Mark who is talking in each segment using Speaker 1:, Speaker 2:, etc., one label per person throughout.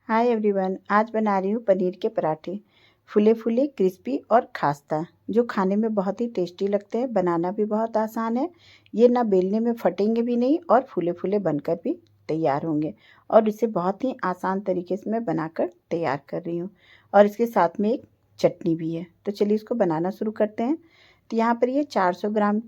Speaker 1: Hi everyone, आज बना रही हूँ पनीर के पराठे। फूले फूले क्रिस्पी और खास्ता, जो खाने में बहुत ही टेस्टी लगते हैं। बनाना भी बहुत आसान है। ये ना बेलने में फटेंगे भी नहीं और फूले फूले बनकर भी तैयार होंगे। और इसे बहुत ही आसान तरीके से मैं बनाकर तैयार कर रही हूँ। और इसके साथ में एक चटनी भी है। तो चलिए इसको बनाना शुरू करते हैं। तो यहाँ पर ये 400 ग्राम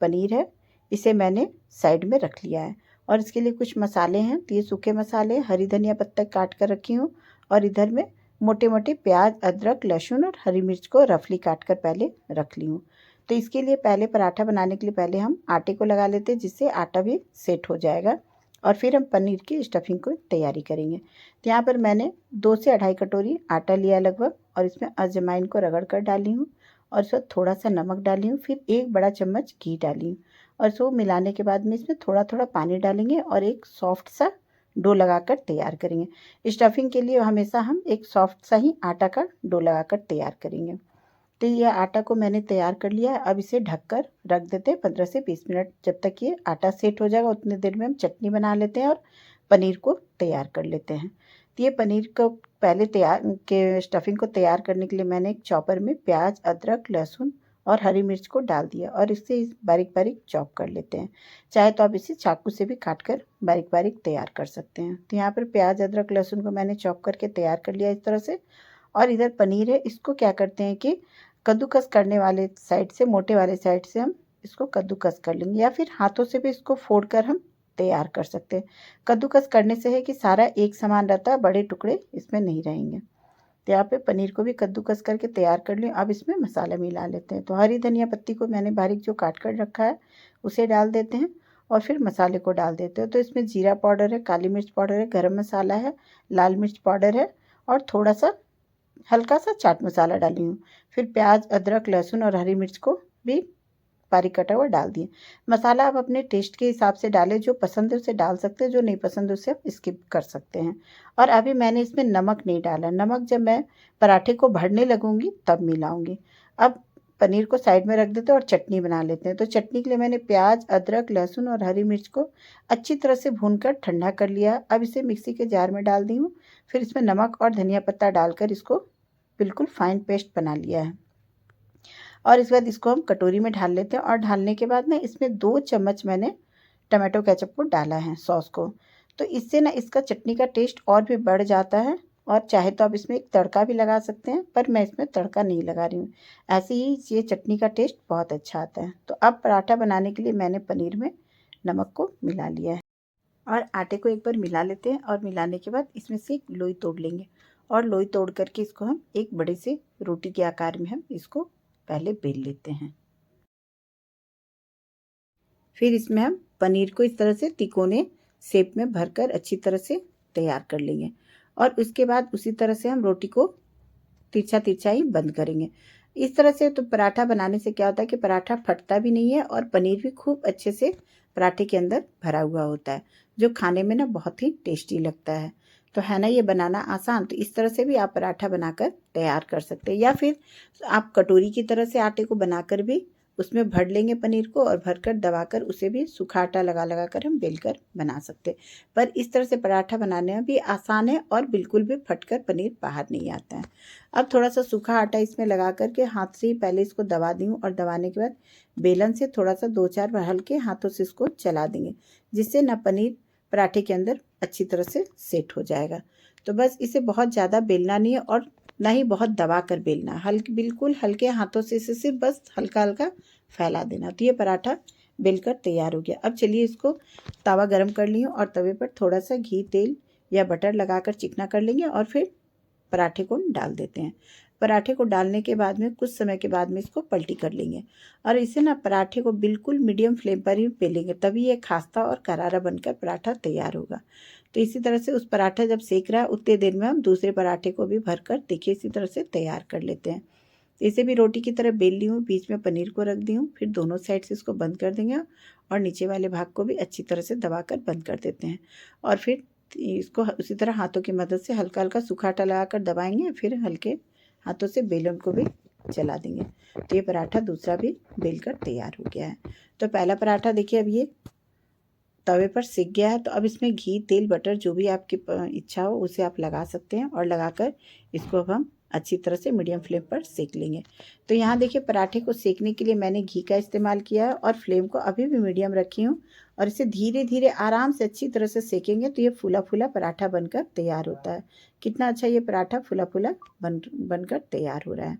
Speaker 1: पनीर है। इसे मैंने साइड में रख लिया है। और इसके लिए कुछ मसाले हैं। तो ये सूखे मसाले, हरी धनिया पत्ता काट कर रखी हूँ। और इधर में मोटे मोटे प्याज, अदरक, लहसुन और हरी मिर्च को रफली काट कर पहले रख ली हूँ। तो इसके लिए पहले पराठा बनाने के लिए पहले हम आटे को लगा लेते हैं, जिससे आटा भी सेट हो जाएगा। और फिर हम पनीर की स्टफिंग को तैयारी करेंगे। तो यहाँ पर मैंने 2 से 2.5 कटोरी आटा लिया लगभग। और इसमें अजवाइन को रगड़ कर डाली हूँ। और इसमें थोड़ा सा नमक डाली हूँ। फिर 1 बड़ा चम्मच घी डाली हूँ। और इसको मिलाने के बाद में इसमें थोड़ा थोड़ा पानी डालेंगे और एक सॉफ्ट सा डो लगाकर तैयार करेंगे। स्टफिंग के लिए हमेशा हम एक सॉफ्ट सा ही आटा का डो लगाकर तैयार करेंगे। तो ये आटा को मैंने तैयार कर लिया है। अब इसे ढककर रख देते हैं 15 से 20 मिनट। जब तक ये आटा सेट हो जाएगा उतनी देर में हम चटनी बना लेते हैं और पनीर को तैयार कर लेते हैं। तो ये पनीर को पहले तैयार के स्टफिंग को तैयार करने के लिए मैंने एक चॉपर में प्याज, अदरक, लहसुन और हरी मिर्च को डाल दिया और इसे बारीक बारीक चॉप कर लेते हैं। चाहे तो आप इसे चाकू से भी काट कर बारीक बारीक तैयार कर सकते हैं। तो यहाँ पर प्याज, अदरक, लहसुन को मैंने चॉप करके तैयार कर लिया इस तरह से। और इधर पनीर है, इसको क्या करते हैं कि कद्दूकस करने वाले साइड से, मोटे वाले साइड से हम इसको कद्दूकस कर लेंगे, या फिर हाथों से भी इसको फोड़ कर हम तैयार कर सकते हैं। कद्दूकस करने से है कि सारा एक समान रहता है, बड़े टुकड़े इसमें नहीं रहेंगे। तो यहाँ पे पनीर को भी कद्दूकस करके तैयार कर लिया। अब इसमें मसाला मिला लेते हैं। तो हरी धनिया पत्ती को मैंने बारीक जो काट कर रखा है उसे डाल देते हैं। और फिर मसाले को डाल देते हैं। तो इसमें जीरा पाउडर है, काली मिर्च पाउडर है, गरम मसाला है, लाल मिर्च पाउडर है और थोड़ा सा हल्का सा चाट मसाला डाली हूँ। फिर प्याज, अदरक, लहसुन और हरी मिर्च को भी बारीक कटा हुआ डाल दिए। मसाला आप अपने टेस्ट के हिसाब से डालें, जो पसंद है उसे डाल सकते हैं, जो नहीं पसंद उसे आप स्किप कर सकते हैं। और अभी मैंने इसमें नमक नहीं डाला। नमक जब मैं पराठे को भरने लगूंगी तब मिलाऊंगी। अब पनीर को साइड में रख देते हैं और चटनी बना लेते हैं। तो चटनी के लिए मैंने प्याज, अदरक, लहसुन और हरी मिर्च को अच्छी तरह से भूनकर ठंडा कर लिया। अब इसे मिक्सी के जार में डाल दी हूँ। फिर इसमें नमक और धनिया पत्ता डालकर इसको बिल्कुल फाइन पेस्ट बना लिया है। और इसके बाद इसको हम कटोरी में ढाल लेते हैं। और ढालने के बाद ना इसमें 2 चम्मच मैंने टमाटो केचप को डाला है, सॉस को। तो इससे ना इसका चटनी का टेस्ट और भी बढ़ जाता है। और चाहे तो आप इसमें एक तड़का भी लगा सकते हैं, पर मैं इसमें तड़का नहीं लगा रही हूँ। ऐसे ही ये चटनी का टेस्ट बहुत अच्छा आता है। तो अब पराठा बनाने के लिए मैंने पनीर में नमक को मिला लिया है। और आटे को एक बार मिला लेते हैं। और मिलाने के बाद इसमें से एक लोई तोड़ लेंगे। और लोई तोड़ करके इसको हम एक बड़े से रोटी के आकार में हम इसको पहले बेल लेते हैं। फिर इसमें हम पनीर को इस तरह से तिकोने शेप में भरकर अच्छी तरह से तैयार कर लेंगे। और उसके बाद उसी तरह से हम रोटी को तिरछा तिरछा ही बंद करेंगे। इस तरह से तो पराठा बनाने से क्या होता है कि पराठा फटता भी नहीं है और पनीर भी खूब अच्छे से पराठे के अंदर भरा हुआ होता है, जो खाने में ना बहुत ही टेस्टी लगता है। तो है ना ये बनाना आसान। तो इस तरह से भी आप पराठा बनाकर तैयार कर सकते हैं, या फिर आप कटोरी की तरह से आटे को बनाकर भी उसमें भर लेंगे पनीर को, और भरकर दबाकर उसे भी सूखा आटा लगा लगा कर हम बेलकर बना सकते हैं। पर इस तरह से पराठा बनाने में भी आसान है और बिल्कुल भी फटकर पनीर बाहर नहीं आता है। अब थोड़ा सा सूखा आटा इसमें लगा करके हाथ से ही पहले इसको दबा दी हूँ। और दबाने के बाद बेलन से थोड़ा सा 2-4 बार हल्के हाथों से इसको चला देंगे, जिससे ना पनीर पराठे के अंदर अच्छी तरह से सेट हो जाएगा। तो बस इसे बहुत ज़्यादा बेलना नहीं है और ना ही बहुत दबा कर बेलना, हल्के बिल्कुल हल्के हाथों से इसे सिर्फ बस हल्का हल्का फैला देना। तो ये पराठा बेलकर तैयार हो गया। अब चलिए इसको तवा गरम कर लिए और तवे पर थोड़ा सा घी, तेल या बटर लगाकर चिकना कर लेंगे। और फिर पराठे को डाल देते हैं। पराठे को डालने के बाद में कुछ समय के बाद में इसको पलटी कर लेंगे। और इसे ना पराठे को बिल्कुल मीडियम फ्लेम पर ही बेलेंगे, तभी ये खास्ता और करारा बनकर पराठा तैयार होगा। तो इसी तरह से उस पराठा जब सेक रहा है उतने देर में हम दूसरे पराठे को भी भरकर देखिए इसी तरह से तैयार कर लेते हैं। इसे भी रोटी की तरह बेल ली हूँ, बीच में पनीर को रख दी हूँ। फिर दोनों साइड से इसको बंद कर देंगे और नीचे वाले भाग को भी अच्छी तरह से दबाकर बंद कर देते हैं। और फिर इसको उसी तरह हाथों की मदद से हल्का हल्का सूखा आटा लगाकर दबाएंगे। फिर हल्के हाथों से बेलन को भी चला देंगे। तो ये पराठा दूसरा भी बेलकर तैयार हो गया है। तो पहला पराठा देखिए अब ये तवे पर सिक गया है। तो अब इसमें घी, तेल, बटर जो भी आपकी इच्छा हो उसे आप लगा सकते हैं, और लगाकर इसको अब हम अच्छी तरह से मीडियम फ्लेम पर सेक लेंगे। तो यहाँ देखिए पराठे को सेकने के लिए मैंने घी का इस्तेमाल किया है और फ्लेम को अभी भी मीडियम रखी हूँ, और इसे धीरे धीरे आराम से अच्छी तरह से सेकेंगे तो ये फूला फूला पराठा बनकर तैयार होता है। कितना अच्छा ये पराठा फूला फूला बनकर तैयार हो रहा है।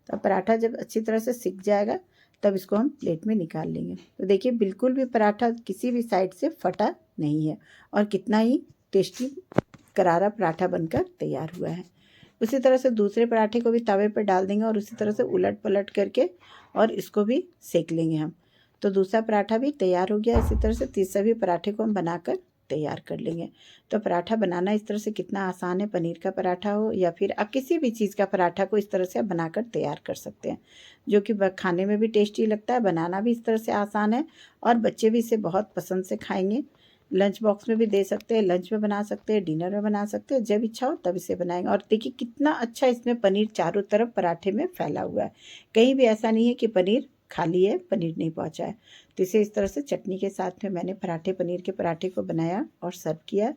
Speaker 1: तो अब पराठा जब अच्छी तरह से सिक जाएगा तब इसको हम प्लेट में निकाल लेंगे। तो देखिए बिल्कुल भी पराठा किसी भी साइड से फटा नहीं है, और कितना ही टेस्टी करारा पराठा बनकर तैयार हुआ है। उसी तरह से दूसरे पराठे को भी तवे पर डाल देंगे और उसी तरह से उलट पलट करके और इसको भी सेक लेंगे हम। तो दूसरा पराठा भी तैयार हो गया। इसी तरह से तीसरा भी पराठे को हम बनाकर तैयार कर लेंगे। तो पराठा बनाना इस तरह से कितना आसान है, पनीर का पराठा हो या फिर आप किसी भी चीज़ का पराठा को इस तरह से आप बनाकर तैयार कर सकते हैं, जो कि खाने में भी टेस्टी लगता है, बनाना भी इस तरह से आसान है, और बच्चे भी इसे बहुत पसंद से खाएंगे। लंच बॉक्स में भी दे सकते हैं, लंच में बना सकते हैं, डिनर में बना सकते हैं, जब इच्छा हो तब इसे बनाएंगे। और देखिए कितना अच्छा इसमें पनीर चारों तरफ पराठे में फैला हुआ है, कहीं भी ऐसा नहीं है कि पनीर खाली है, पनीर नहीं पहुंचा है। तो इसे इस तरह से चटनी के साथ में मैंने पनीर के पराठे को बनाया और सर्व किया।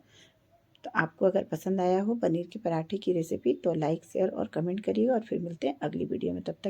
Speaker 1: तो आपको अगर पसंद आया हो पनीर के पराठे की रेसिपी तो लाइक, शेयर और कमेंट करिए, और फिर मिलते हैं अगली वीडियो में। तब तक